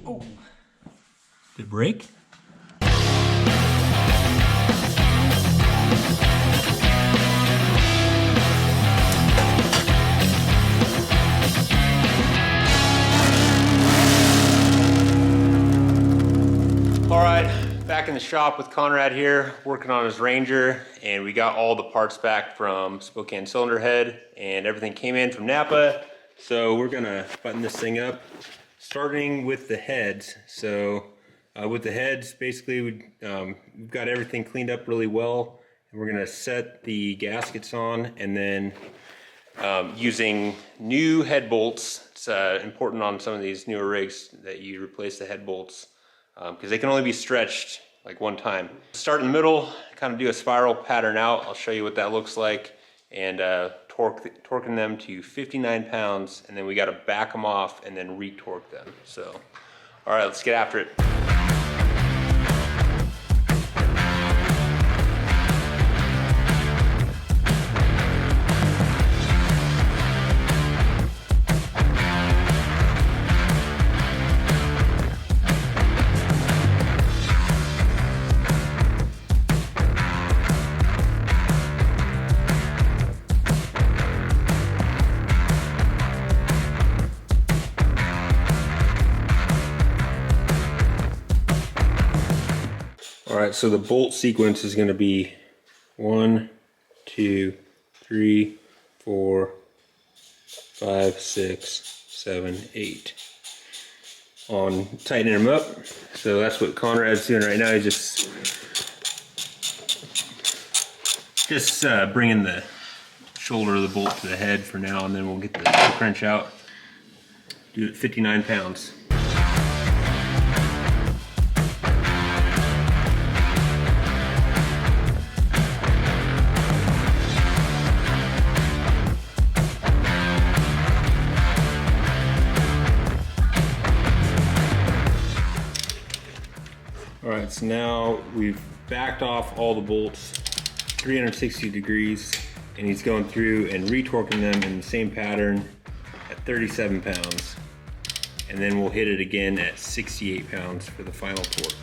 Oh. Good break. All right, back in the shop with Conrad here, working on his Ranger, and we got all the parts back from Spokane Cylinder Head, and everything came in from Napa. So we're gonna button this thing up, starting with the heads. So with the heads, basically we've got everything cleaned up really well, and we're gonna set the gaskets on, and then using new head bolts. It's important on some of these newer rigs that you replace the head bolts, because they can only be stretched like one time. Start in the middle, kind of do a spiral pattern out. I'll show you what that looks like, and torquing them to 59 pounds, and then we got to back them off and then re-torque them. So, all right, let's get after it. Alright, so the bolt sequence is going to be 1, 2, 3, 4, 5, 6, 7, 8. On tightening them up. So that's what Conrad's doing right now. He's just bringing the shoulder of the bolt to the head for now, and then we'll get the torque wrench out. Do it 59 pounds. Alright, so now we've backed off all the bolts 360 degrees, and he's going through and retorquing them in the same pattern at 37 pounds. And then we'll hit it again at 68 pounds for the final torque.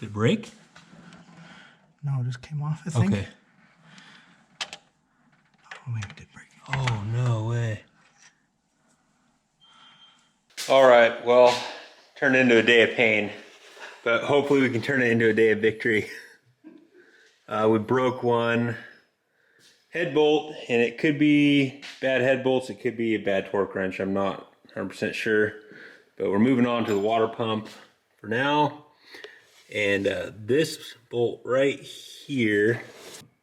Did it break? No, it just came off, I think. Okay. Oh, maybe it did break. Oh, no way. All right, well, turned into a day of pain, but hopefully we can turn it into a day of victory. We broke one head bolt, and it could be bad head bolts, it could be a bad torque wrench. I'm not 100% sure, but we're moving on to the water pump for now. And this bolt right here,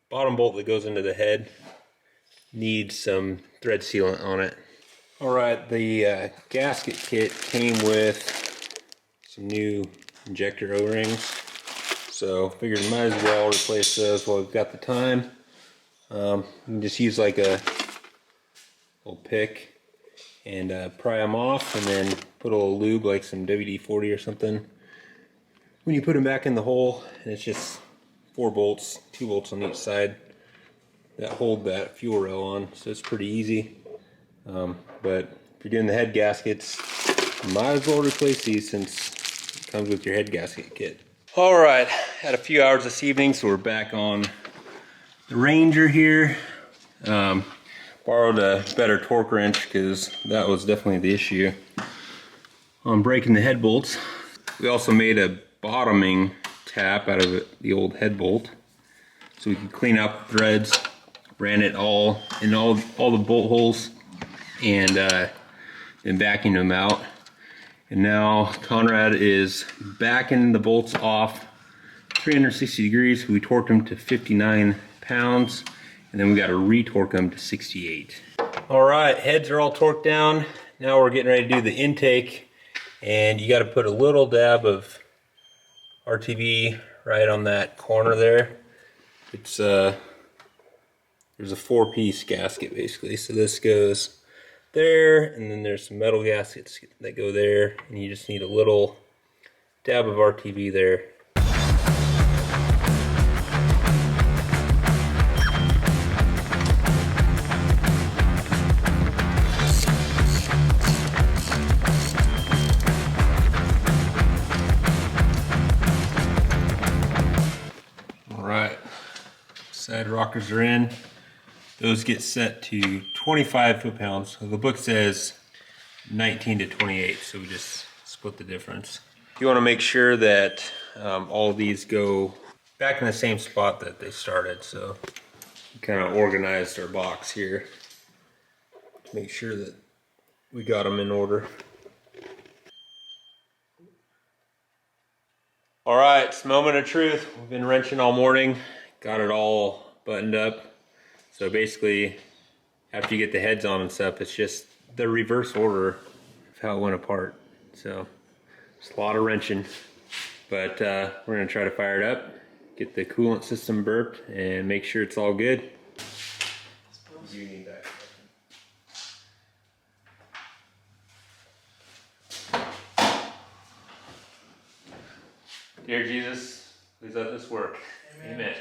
bottom bolt that goes into the head, needs some thread sealant on it. All right, the gasket kit came with some new injector O-rings, so figured might as well replace those while we've got the time. You can just use like a little pick and pry them off, and then put a little lube like some WD-40 or something. When you put them back in the hole, and it's just 4 bolts, 2 bolts on each side that hold that fuel rail on, so it's pretty easy. But if you're doing the head gaskets, you might as well replace these since it comes with your head gasket kit. All right, had a few hours this evening, so we're back on the Ranger here. Borrowed a better torque wrench because that was definitely the issue on breaking the head bolts. We also made a bottoming tap out of the old head bolt so we could clean out the threads. Ran it all in all the bolt holes, and then backing them out. And now Conrad is backing the bolts off 360 degrees. We torqued them to 59 pounds, and then we got to re-torque them to 68. All right, heads are all torqued down. Now we're getting ready to do the intake, and you got to put a little dab of RTV right on that corner there. It's there's a 4-piece gasket basically, so this goes there, and then there's some metal gaskets that go there, and you just need a little dab of RTV there. All right, side rockers are in. Those get set to 25 foot-pounds. So the book says 19 to 28, so we just split the difference. You want to make sure that all of these go back in the same spot that they started. So we kind of organized our box here to make sure that we got them in order. All right, it's the moment of truth. We've been wrenching all morning, got it all buttoned up. So basically, after you get the heads on and stuff, it's just the reverse order of how it went apart. So it's a lot of wrenching, but we're gonna try to fire it up, get the coolant system burped, and make sure it's all good. You need that. Dear Jesus, please let this work. Amen. Amen.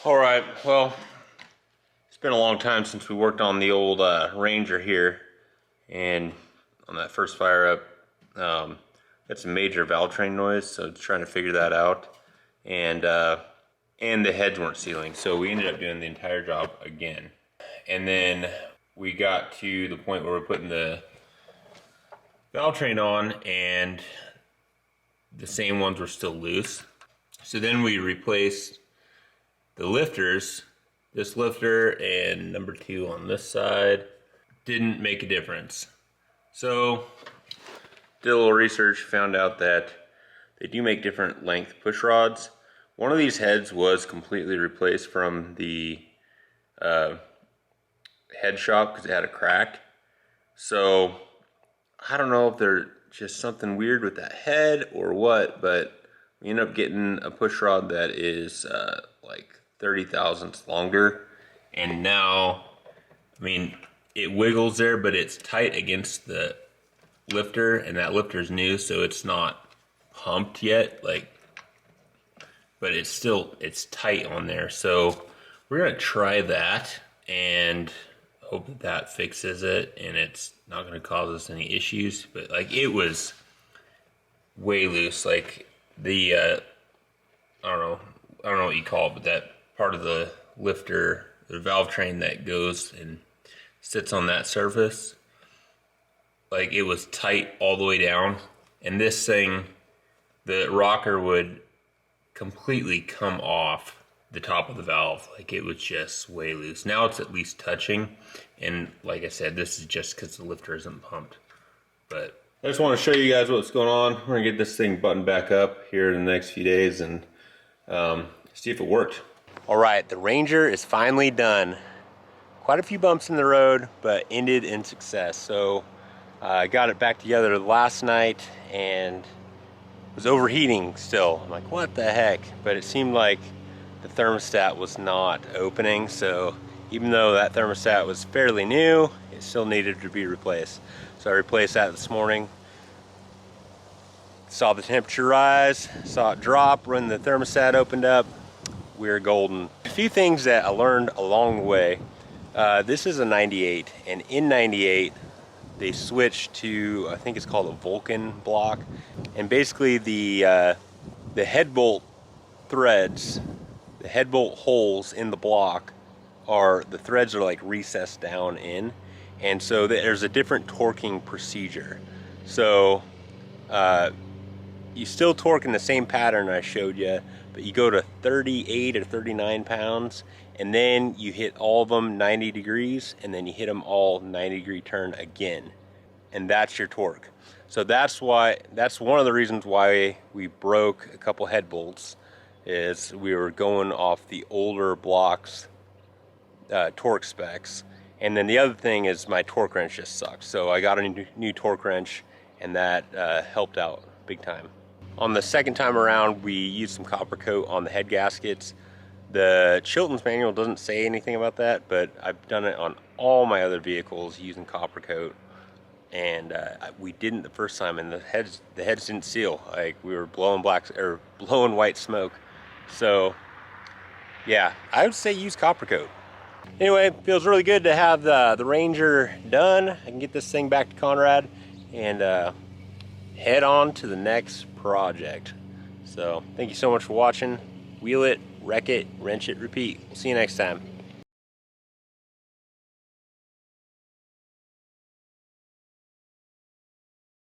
All right, well, it's been a long time since we worked on the old Ranger here, and on that first fire up, got some major valve train noise, so trying to figure that out, and the heads weren't sealing, so we ended up doing the entire job again. And then we got to the point where we're putting the valve train on, and the same ones were still loose. So then we replaced the lifters, this lifter and number 2 on this side. Didn't make a difference. So did a little research, found out that they do make different length push rods. One of these heads was completely replaced from the head shop because it had a crack. So I don't know if there's just something weird with that head or what, but we end up getting a push rod that is like 30 thousandths longer. And now, I mean, it wiggles there, but it's tight against the lifter, and that lifter's new, so it's not pumped yet, like, but it's tight on there. So we're gonna try that and hope that that fixes it and it's not gonna cause us any issues. But like, it was way loose, like the I don't know what you call it, but that part of the lifter, the valve train that goes and sits on that surface, like it was tight all the way down. And this thing, the rocker would completely come off the top of the valve. Like, it was just way loose. Now it's at least touching, and like I said, this is just because the lifter isn't pumped. But I just want to show you guys what's going on. We're gonna get this thing buttoned back up here in the next few days and see if it worked. All right, the Ranger is finally done. Quite a few bumps in the road, but ended in success. So I got it back together last night and was overheating still. I'm like, what the heck? But it seemed like the thermostat was not opening, so even though that thermostat was fairly new, it still needed to be replaced. So I replaced that this morning. Saw the temperature rise, saw it drop when the thermostat opened up. We're golden. A few things that I learned along the way. This is a 98, and in 98, they switched to, I think it's called a Vulcan block. And basically the head bolt threads, the head bolt holes in the block the threads are like recessed down in. And so there's a different torquing procedure. So you still torque in the same pattern I showed you, but you go to 38 or 39 pounds, and then you hit all of them 90 degrees, and then you hit them all 90-degree turn again. And that's your torque. So that's one of the reasons why we broke a couple head bolts, is we were going off the older blocks torque specs. And then the other thing is my torque wrench just sucked. So I got a new torque wrench, and that helped out big time. On the second time around, we used some copper coat on the head gaskets. The Chilton's manual doesn't say anything about that, but I've done it on all my other vehicles using copper coat. And we didn't the first time, and the heads didn't seal. Like, we were blowing white smoke. So yeah, I would say use copper coat. Anyway, it feels really good to have the Ranger done. I can get this thing back to Conrad and head on to the next project. So thank you so much for watching. Wheel it, wreck it, wrench it, repeat. We'll see you next time.